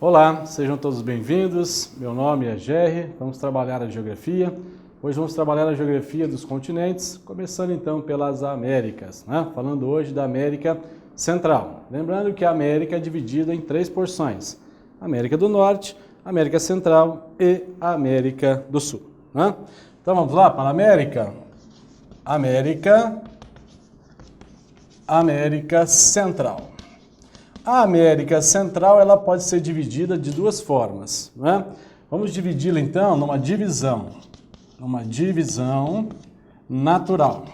Olá, sejam todos bem-vindos. Meu nome é Jerry, vamos trabalhar a geografia. Hoje vamos trabalhar a geografia dos continentes, começando então pelas Américas, né? Falando hoje da América Central. Lembrando que a América é dividida em 3 porções: América do Norte, América Central e América do Sul, né? Então vamos lá para a América. América Central. A América Central ela pode ser dividida de 2 formas, né? Vamos dividi-la então numa divisão natural.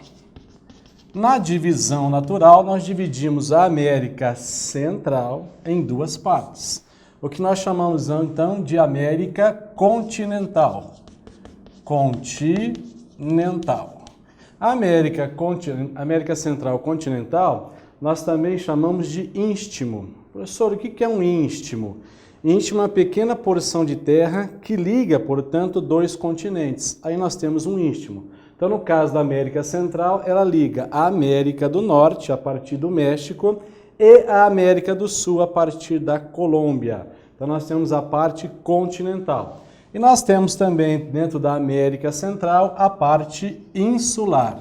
Na divisão natural, nós dividimos a América Central em 2 partes, o que nós chamamos então de América Continental. A América Central Continental nós também chamamos de istmo. Professor, o que é um istmo? Istmo é uma pequena porção de terra que liga, portanto, 2 continentes. Aí nós temos um istmo. Então, no caso da América Central, ela liga a América do Norte, a partir do México, e a América do Sul, a partir da Colômbia. Então, nós temos a parte continental. E nós temos também, dentro da América Central, a parte insular.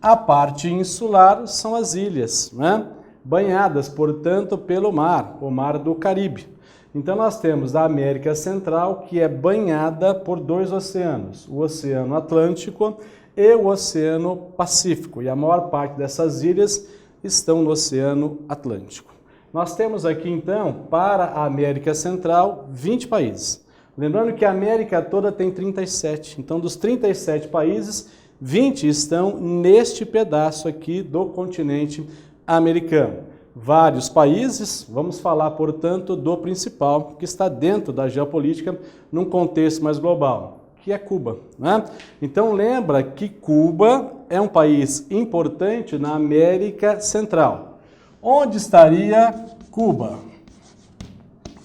A parte insular são as ilhas, né? Banhadas, portanto, pelo mar, o Mar do Caribe. Então, nós temos a América Central, que é banhada por 2 oceanos, o Oceano Atlântico e o Oceano Pacífico. E a maior parte dessas ilhas estão no Oceano Atlântico. Nós temos aqui, então, para a América Central, 20 países. Lembrando que a América toda tem 37. Então, dos 37 países, 20 estão neste pedaço aqui do continente americano. Vários países, vamos falar, portanto, do principal, que está dentro da geopolítica, num contexto mais global, que é Cuba, né? Então, lembra que Cuba é um país importante na América Central. Onde estaria Cuba?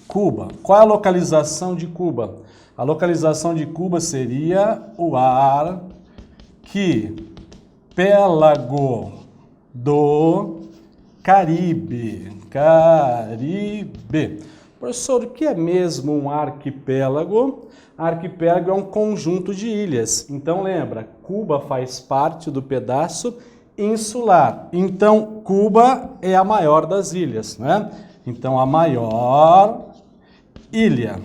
Qual é a localização de Cuba? A localização de Cuba seria o arquipélago do Caribe. Professor, o que é mesmo um arquipélago? Arquipélago é um conjunto de ilhas. Então lembra, Cuba faz parte do pedaço insular. Então Cuba é a maior das ilhas, né? Então a maior ilha.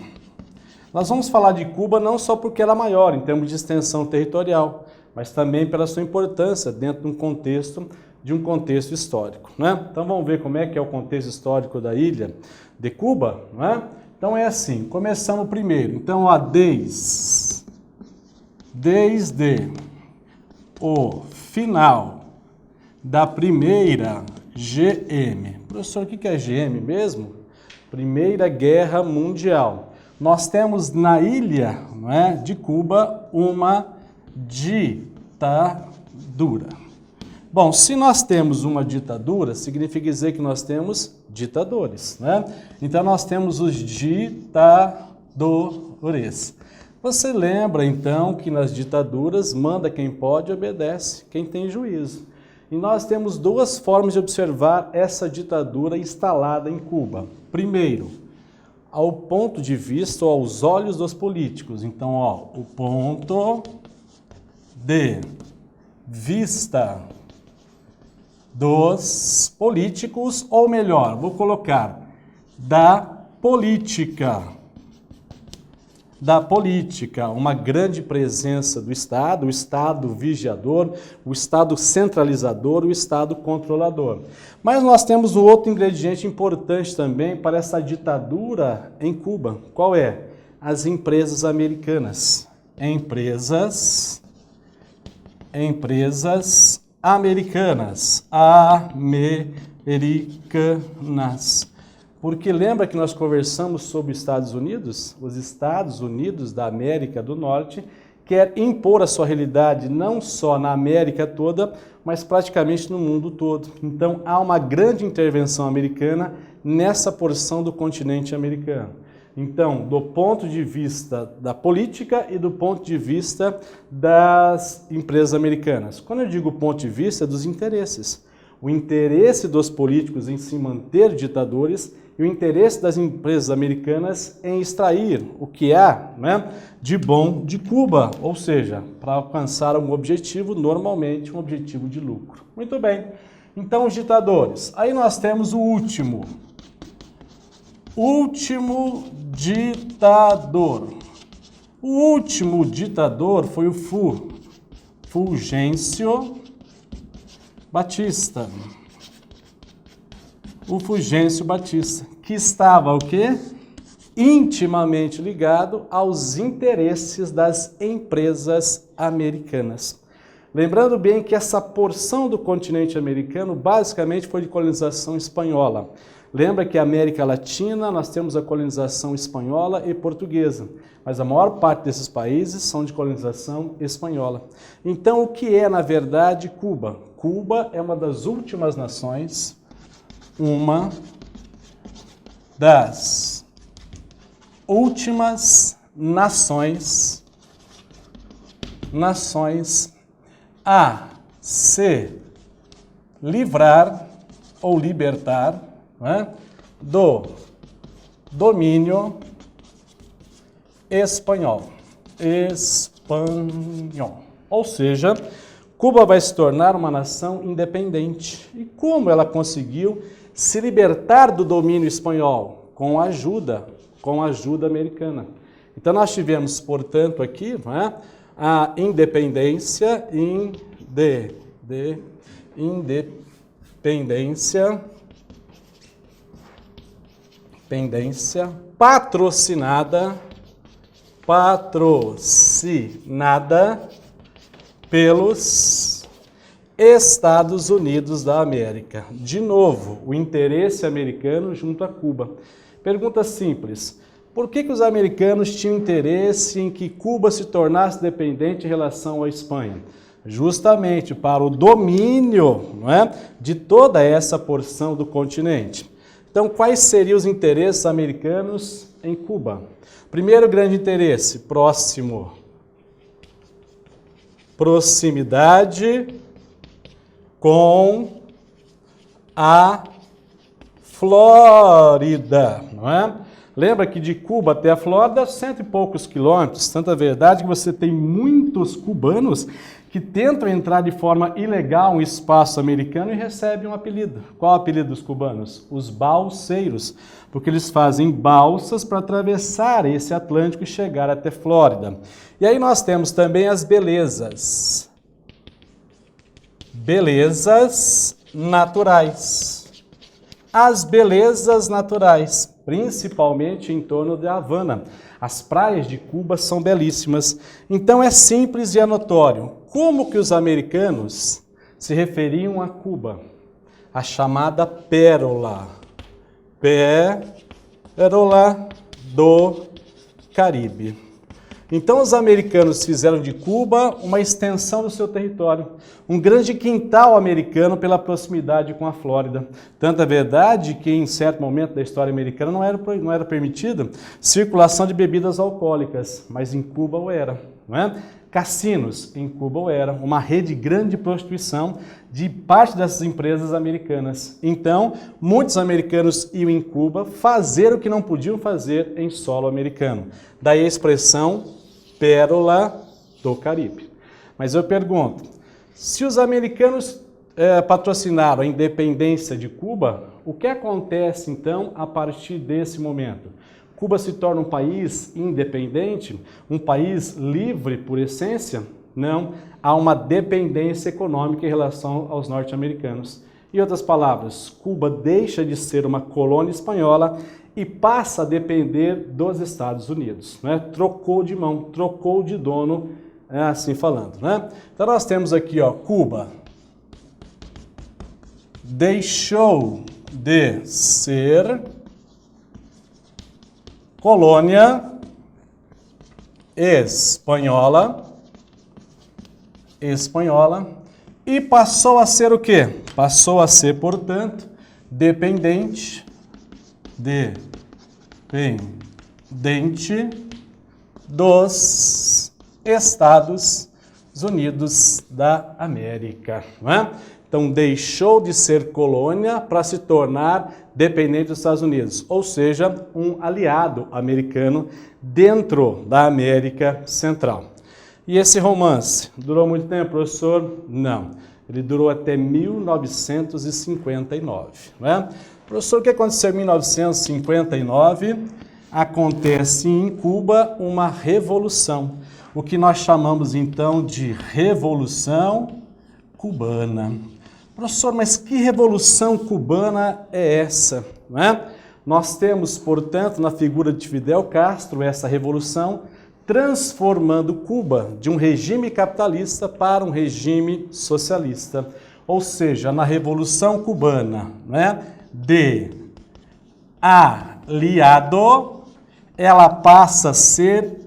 Nós vamos falar de Cuba não só porque ela é maior em termos de extensão territorial, mas também pela sua importância dentro de um contexto histórico, né? Então vamos ver como é que é o contexto histórico da ilha de Cuba, né? Então é assim, começamos primeiro. Então, desde o final da primeira GM. Professor, o que é GM mesmo? Primeira Guerra Mundial. Nós temos na ilha, não é, de Cuba uma ditadura. Bom, se nós temos uma ditadura, significa dizer que nós temos ditadores, né? Então nós temos os ditadores. Você lembra então que nas ditaduras manda quem pode e obedece quem tem juízo. E nós temos 2 formas de observar essa ditadura instalada em Cuba. Primeiro, ao ponto de vista ou aos olhos dos políticos. Então, o ponto de vista dos políticos, ou melhor, vou colocar, da política, uma grande presença do Estado, o Estado vigiador, o Estado centralizador, o Estado controlador. Mas nós temos um outro ingrediente importante também para essa ditadura em Cuba. Qual é? As empresas americanas. Empresas americanas. Porque lembra que nós conversamos sobre os Estados Unidos? Os Estados Unidos da América do Norte quer impor a sua realidade não só na América toda, mas praticamente no mundo todo. Então há uma grande intervenção americana nessa porção do continente americano. Então, do ponto de vista da política e do ponto de vista das empresas americanas. Quando eu digo ponto de vista, é dos interesses. O interesse dos políticos em se manter ditadores e o interesse das empresas americanas em extrair o que há, né, de bom de Cuba, ou seja, para alcançar um objetivo, normalmente um objetivo de lucro. Muito bem, então os ditadores. Aí nós temos o último ditador. O último ditador foi o Fulgêncio Batista. O Fulgêncio Batista, que estava o quê? Intimamente ligado aos interesses das empresas americanas. Lembrando bem que essa porção do continente americano basicamente foi de colonização espanhola. Lembra que a América Latina nós temos a colonização espanhola e portuguesa, mas a maior parte desses países são de colonização espanhola. Então, o que é, na verdade, Cuba? Cuba é uma das últimas nações, nações a se livrar ou libertar, né, do domínio espanhol. Ou seja, Cuba vai se tornar uma nação independente. E como ela conseguiu se libertar do domínio espanhol? Com a ajuda americana. Então nós tivemos, portanto, aqui, né, a independência patrocinada pelos Estados Unidos da América. De novo, o interesse americano junto a Cuba. Pergunta simples: por que os americanos tinham interesse em que Cuba se tornasse dependente em relação à Espanha? Justamente para o domínio, não é, de toda essa porção do continente. Então, quais seriam os interesses americanos em Cuba? Primeiro grande interesse, proximidade com a Flórida, não é? Lembra que de Cuba até a Flórida, 100 e poucos quilômetros. Tanta verdade que você tem muitos cubanos que tentam entrar de forma ilegal no espaço americano e recebem um apelido. Qual é o apelido dos cubanos? Os balseiros, porque eles fazem balsas para atravessar esse Atlântico e chegar até Flórida. E aí nós temos também as belezas naturais. As belezas naturais, principalmente em torno de Havana. As praias de Cuba são belíssimas. Então é simples e é notório. Como que os americanos se referiam a Cuba? A chamada pérola. Pérola do Caribe. Então os americanos fizeram de Cuba uma extensão do seu território, um grande quintal americano pela proximidade com a Flórida. Tanta verdade que em certo momento da história americana não era permitida circulação de bebidas alcoólicas, mas em Cuba o era, não é? Cassinos, em Cuba o era, uma rede grande de prostituição de parte dessas empresas americanas. Então, muitos americanos iam em Cuba fazer o que não podiam fazer em solo americano. Daí a expressão pérola do Caribe. Mas eu pergunto, se os americanos patrocinaram a independência de Cuba, o que acontece então a partir desse momento? Cuba se torna um país independente, um país livre por essência? Não, há uma dependência econômica em relação aos norte-americanos. Em outras palavras, Cuba deixa de ser uma colônia espanhola e passa a depender dos Estados Unidos, né? Trocou de mão, trocou de dono, assim falando, né? Então nós temos aqui, ó, Cuba deixou de ser colônia espanhola e passou a ser o quê? Passou a ser, portanto, dependente presidente dos Estados Unidos da América. Não é? Então, deixou de ser colônia para se tornar dependente dos Estados Unidos, ou seja, um aliado americano dentro da América Central. E esse romance durou muito tempo, professor? Não. Ele durou até 1959. Não é? Professor, o que aconteceu em 1959? Acontece em Cuba uma revolução, o que nós chamamos então de Revolução Cubana. Professor, mas que revolução cubana é essa? Não é? Nós temos, portanto, na figura de Fidel Castro, essa revolução transformando Cuba de um regime capitalista para um regime socialista. Ou seja, na Revolução Cubana, né, de aliado, ela passa a ser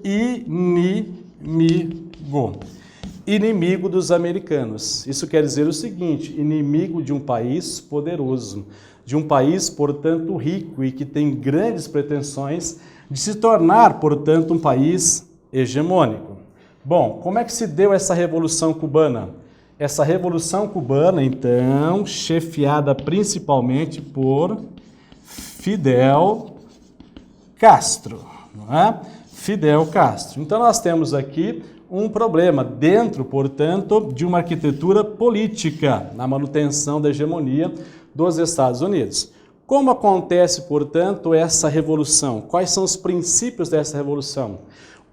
inimigo dos americanos. Isso quer dizer o seguinte, inimigo de um país poderoso, de um país, portanto, rico e que tem grandes pretensões de se tornar, portanto, um país hegemônico. Bom, como é que se deu essa Revolução Cubana? Essa Revolução Cubana, então, chefiada principalmente por Fidel Castro, não é? Fidel Castro. Então, nós temos aqui um problema dentro, portanto, de uma arquitetura política na manutenção da hegemonia dos Estados Unidos. Como acontece, portanto, essa revolução? Quais são os princípios dessa revolução?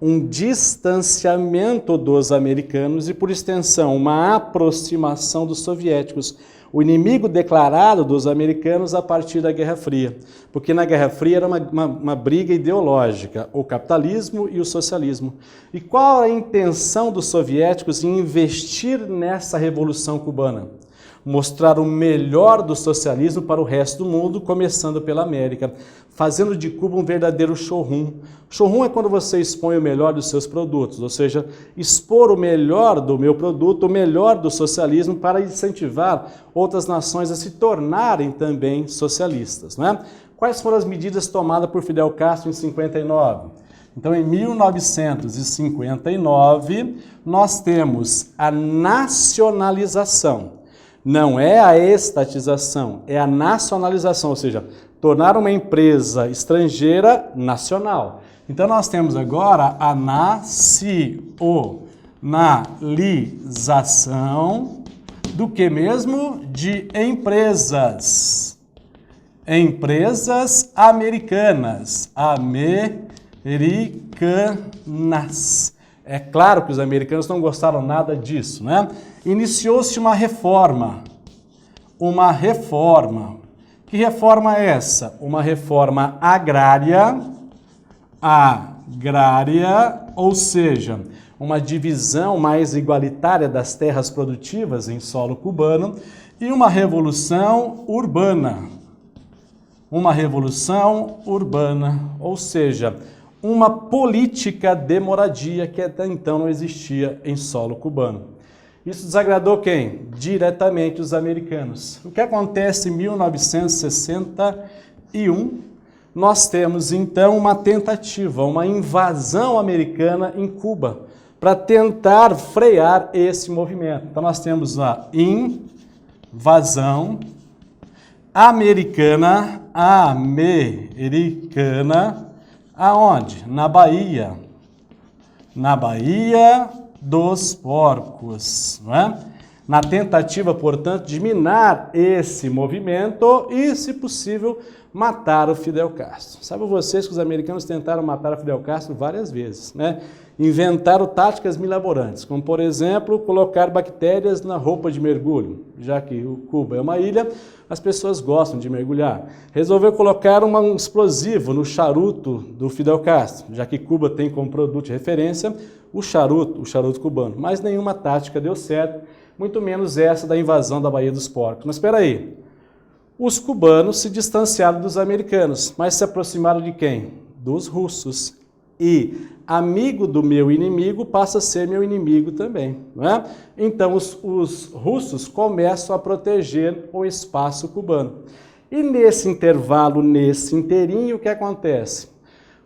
Um distanciamento dos americanos e, por extensão, uma aproximação dos soviéticos, o inimigo declarado dos americanos a partir da Guerra Fria. Porque na Guerra Fria era uma briga ideológica, o capitalismo e o socialismo. E qual a intenção dos soviéticos em investir nessa Revolução Cubana? Mostrar o melhor do socialismo para o resto do mundo, começando pela América, fazendo de Cuba um verdadeiro showroom. Showroom é quando você expõe o melhor dos seus produtos, ou seja, expor o melhor do meu produto, o melhor do socialismo para incentivar outras nações a se tornarem também socialistas, né? Quais foram as medidas tomadas por Fidel Castro em 59? Então, em 1959, nós temos a nacionalização. Não é a estatização, é a nacionalização, ou seja, tornar uma empresa estrangeira nacional. Então, nós temos agora a nacionalização do que mesmo? De empresas. Empresas americanas. Americanas. É claro que os americanos não gostaram nada disso, né? Iniciou-se uma reforma. Uma reforma. Que reforma é essa? Uma reforma agrária, ou seja, uma divisão mais igualitária das terras produtivas em solo cubano e uma revolução urbana. Uma revolução urbana, ou seja, uma política de moradia que até então não existia em solo cubano. Isso desagradou quem? Diretamente os americanos. O que acontece em 1961? Nós temos então uma tentativa, uma invasão americana em Cuba, para tentar frear esse movimento. Então nós temos a invasão americana, aonde? Na Bahia. Na Bahia dos Porcos, não é? Na tentativa, portanto, de minar esse movimento e, se possível, matar o Fidel Castro. Sabem vocês que os americanos tentaram matar o Fidel Castro várias vezes, né? Inventaram táticas milaborantes, como, por exemplo, colocar bactérias na roupa de mergulho, já que o Cuba é uma ilha, as pessoas gostam de mergulhar. Resolveu colocar um explosivo no charuto do Fidel Castro, já que Cuba tem como produto de referência o charuto cubano. Mas nenhuma tática deu certo, muito menos essa da invasão da Baía dos Porcos. Mas espera aí, os cubanos se distanciaram dos americanos, mas se aproximaram de quem? Dos russos. E amigo do meu inimigo passa a ser meu inimigo também, não é? Então os russos começam a proteger o espaço cubano. E nesse intervalo, nesse inteirinho, o que acontece?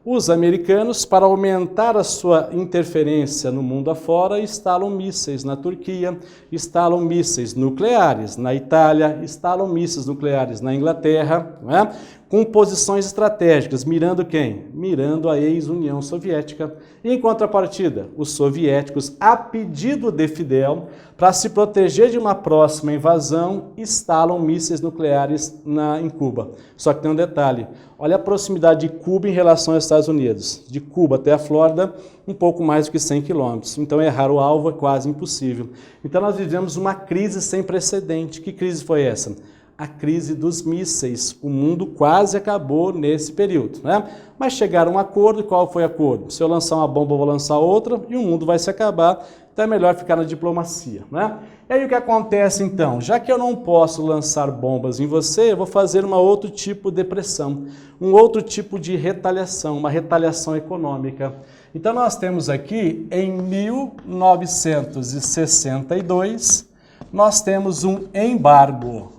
Os americanos, para aumentar a sua interferência no mundo afora, instalam mísseis na Turquia, instalam mísseis nucleares na Itália, instalam mísseis nucleares na Inglaterra, não é? Com posições estratégicas, mirando quem? Mirando a ex-União Soviética. E, em contrapartida, os soviéticos, a pedido de Fidel, para se proteger de uma próxima invasão, instalam mísseis nucleares em Cuba. Só que tem um detalhe, olha a proximidade de Cuba em relação aos Estados Unidos. De Cuba até a Flórida, um pouco mais do que 100 quilômetros. Então, errar o alvo é quase impossível. Então, nós vivemos uma crise sem precedente. Que crise foi essa? A crise dos mísseis. O mundo quase acabou nesse período, né? Mas chegaram a um acordo, e qual foi o acordo? Se eu lançar uma bomba, eu vou lançar outra, e o mundo vai se acabar, então é melhor ficar na diplomacia, né? E aí o que acontece então? Já que eu não posso lançar bombas em você, eu vou fazer um outro tipo de pressão, um outro tipo de retaliação, uma retaliação econômica. Então nós temos aqui, em 1962, nós temos um embargo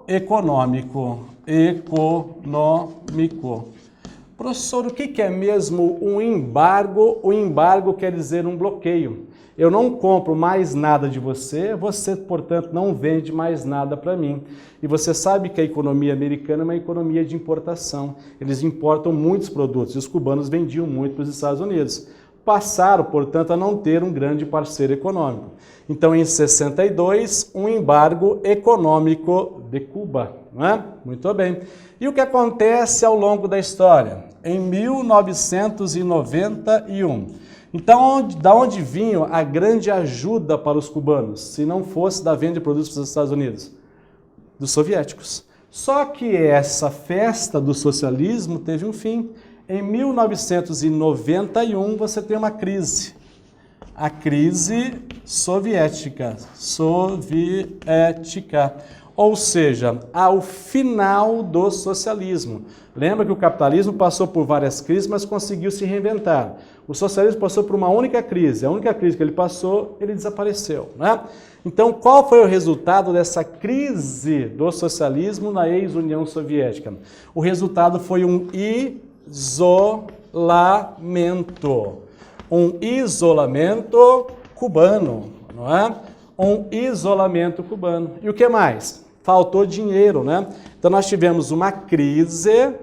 econômico. Professor, o que é mesmo um embargo? O embargo quer dizer um bloqueio. Eu não compro mais nada de você, você, portanto, não vende mais nada para mim. E você sabe que a economia americana é uma economia de importação. Eles importam muitos produtos e os cubanos vendiam muito para os Estados Unidos. Passaram, portanto, a não ter um grande parceiro econômico. Então, em 62, um embargo econômico de Cuba, não é? Muito bem. E o que acontece ao longo da história? Em 1991. Então, da onde vinha a grande ajuda para os cubanos, se não fosse da venda de produtos para os Estados Unidos? Dos soviéticos. Só que essa festa do socialismo teve um fim. Em 1991, você tem uma crise. A crise soviética. Ou seja, ao final do socialismo. Lembra que o capitalismo passou por várias crises, mas conseguiu se reinventar. O socialismo passou por uma única crise. A única crise que ele passou, ele desapareceu, né? Então, qual foi o resultado dessa crise do socialismo na ex-União Soviética? O resultado foi um isolamento. Um isolamento cubano, não é? Um isolamento cubano. E o que mais? Faltou dinheiro, né? Então nós tivemos uma crise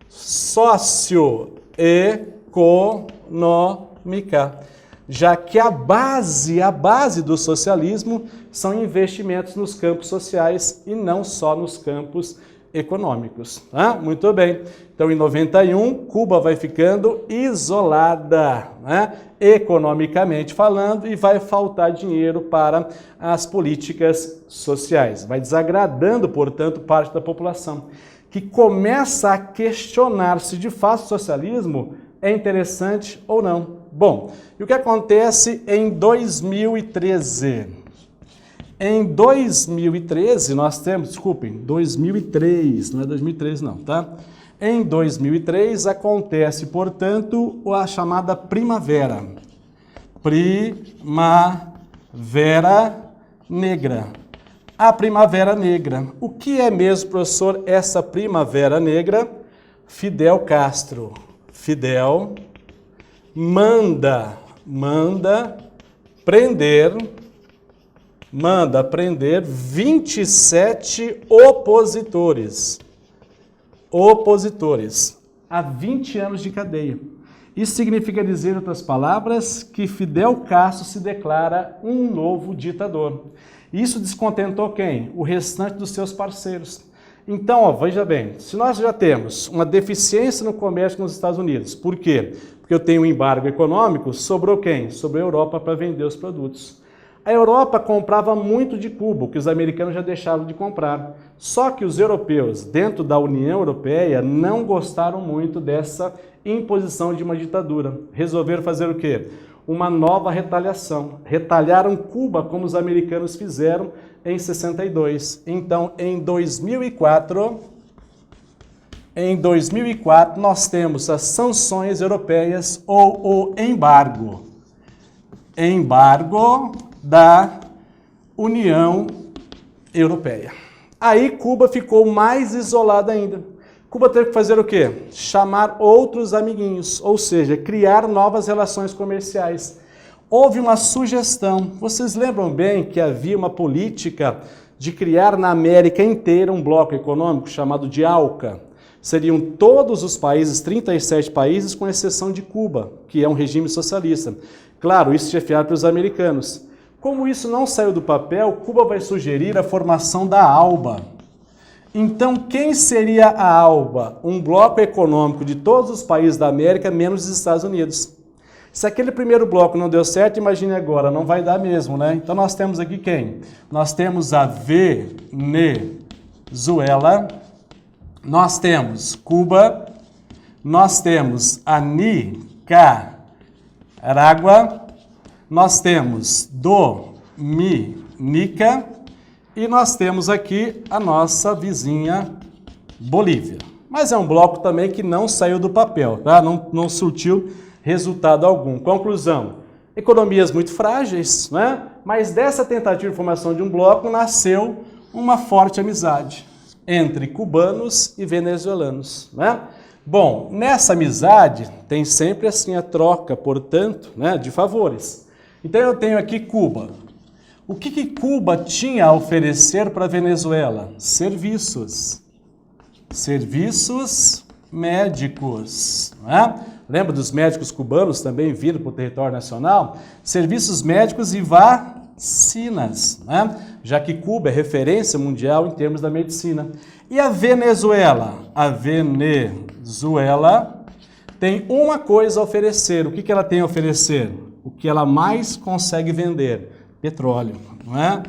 socioeconômica, já que a base do socialismo são investimentos nos campos sociais e não só nos campos econômicos. Tá? Muito bem. Então, em 91, Cuba vai ficando isolada, né? Economicamente falando, e vai faltar dinheiro para as políticas sociais. Vai desagradando, portanto, parte da população, que começa a questionar se de fato o socialismo é interessante ou não. Bom, e o que acontece em 2013? Em 2013, nós temos, desculpem, 2003, não é 2013 não, tá? Em 2003 acontece, portanto, a chamada Primavera. Primavera Negra. A Primavera Negra. O que é mesmo, professor, essa Primavera Negra? Fidel Castro. Fidel manda prender 27 opositores a 20 anos de cadeia. Isso significa dizer, em outras palavras, que Fidel Castro se declara um novo ditador. Isso descontentou quem? O restante dos seus parceiros. Então, veja bem, se nós já temos uma deficiência no comércio com os Estados Unidos, por quê? Porque eu tenho um embargo econômico, sobrou quem? Sobrou a Europa para vender os produtos. A Europa comprava muito de Cuba, que os americanos já deixaram de comprar. Só que os europeus, dentro da União Europeia, não gostaram muito dessa imposição de uma ditadura. Resolveram fazer o quê? Uma nova retaliação. Retalharam Cuba como os americanos fizeram em 62. Então, em 2004, nós temos as sanções europeias ou o embargo. Embargo da União Europeia. Aí Cuba ficou mais isolada ainda. Cuba teve que fazer o quê? Chamar outros amiguinhos, ou seja, criar novas relações comerciais. Houve uma sugestão. Vocês lembram bem que havia uma política de criar na América inteira um bloco econômico chamado de ALCA? Seriam todos os países, 37 países, com exceção de Cuba, que é um regime socialista. Claro, isso chefiado pelos americanos. Como isso não saiu do papel, Cuba vai sugerir a formação da ALBA. Então, quem seria a ALBA? Um bloco econômico de todos os países da América, menos os Estados Unidos. Se aquele primeiro bloco não deu certo, imagine agora, não vai dar mesmo, né? Então nós temos aqui quem? Nós temos a Venezuela, nós temos Cuba, nós temos a Nicarágua, nós temos Dominica e nós temos aqui a nossa vizinha Bolívia. Mas é um bloco também que não saiu do papel, tá? Não surtiu resultado algum. Conclusão, economias muito frágeis, né? Mas dessa tentativa de formação de um bloco nasceu uma forte amizade entre cubanos e venezuelanos, né? Bom, nessa amizade tem sempre assim a troca, portanto, né, de favores. Então eu tenho aqui Cuba. O que Cuba tinha a oferecer para a Venezuela? Serviços. Serviços médicos, né? Lembra dos médicos cubanos também vindo para o território nacional? Serviços médicos e vacinas, né? Já que Cuba é referência mundial em termos da medicina. E a Venezuela? A Venezuela tem uma coisa a oferecer. O que ela tem a oferecer? O que ela mais consegue vender? Petróleo, não é?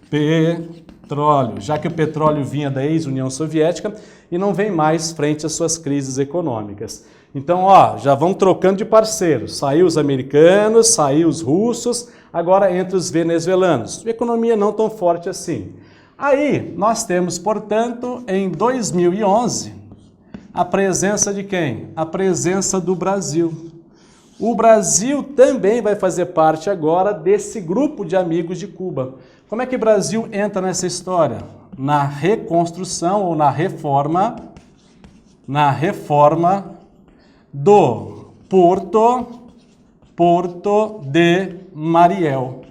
Petróleo, já que o petróleo vinha da ex-União Soviética e não vem mais frente às suas crises econômicas. Então, ó, já vão trocando de parceiros. Saiu os americanos, saiu os russos, agora entre os venezuelanos. Economia não tão forte assim. Aí, nós temos, portanto, em 2011, a presença de quem? A presença do Brasil. O Brasil também vai fazer parte agora desse grupo de amigos de Cuba. Como é que o Brasil entra nessa história? Na reconstrução ou na reforma do Porto de Mariel.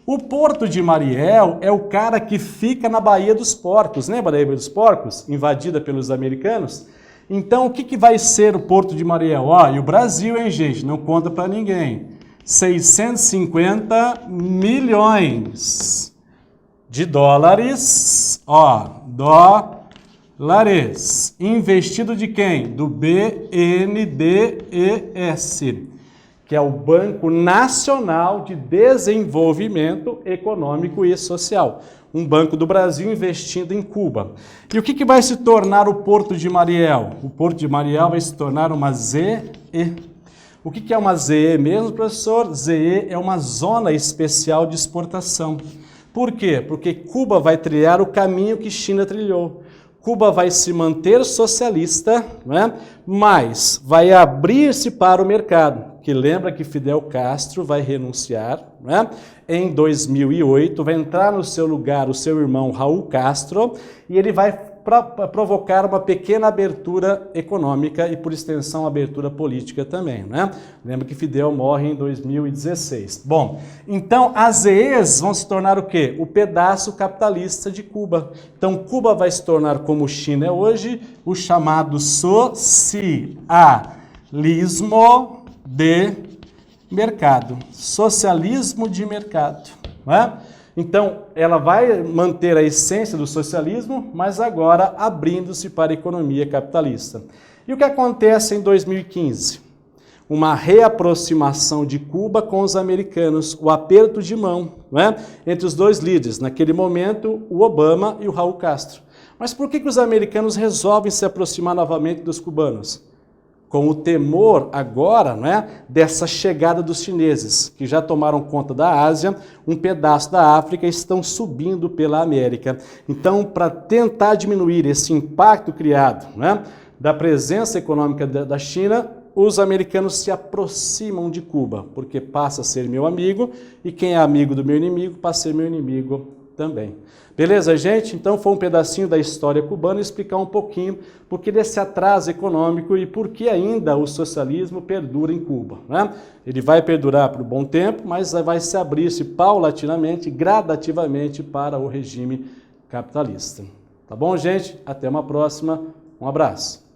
O Porto de Mariel é o cara que fica na Baía dos Porcos, lembra da Baía dos Porcos, invadida pelos americanos? Então, o que vai ser o Porto de Mariel? Ó, e o Brasil, hein, gente? Não conta para ninguém. 650 milhões de dólares, ó, dólares, investido de quem? Do BNDES, que é o Banco Nacional de Desenvolvimento Econômico e Social. Um banco do Brasil investindo em Cuba. E o que vai se tornar o Porto de Mariel? O Porto de Mariel vai se tornar uma ZE. O que é uma ZE mesmo, professor? ZE é uma zona especial de exportação. Por quê? Porque Cuba vai trilhar o caminho que China trilhou. Cuba vai se manter socialista, né? Mas vai abrir-se para o mercado. Que lembra que Fidel Castro vai renunciar, né? Em 2008, vai entrar no seu lugar o seu irmão Raul Castro e ele vai provocar uma pequena abertura econômica e, por extensão, abertura política também, né? Lembra que Fidel morre em 2016. Bom, então as ZEs vão se tornar o quê? O pedaço capitalista de Cuba. Então Cuba vai se tornar, como China é hoje, o chamado socialismo de mercado. Socialismo de mercado, não é? Então, ela vai manter a essência do socialismo, mas agora abrindo-se para a economia capitalista. E o que acontece em 2015? Uma reaproximação de Cuba com os americanos, o aperto de mão, né, entre os dois líderes, naquele momento, o Obama e o Raul Castro. Mas por que os americanos resolvem se aproximar novamente dos cubanos? Com o temor agora, né, dessa chegada dos chineses, que já tomaram conta da Ásia, um pedaço da África, e estão subindo pela América. Então, para tentar diminuir esse impacto criado, né, da presença econômica da China, os americanos se aproximam de Cuba, porque passa a ser meu amigo, e quem é amigo do meu inimigo passa a ser meu inimigo também. Beleza, gente? Então foi um pedacinho da história cubana explicar um pouquinho por que desse atraso econômico e por que ainda o socialismo perdura em Cuba, né? Ele vai perdurar por um bom tempo, mas vai se abrir-se paulatinamente, gradativamente para o regime capitalista. Tá bom, gente? Até uma próxima. Um abraço.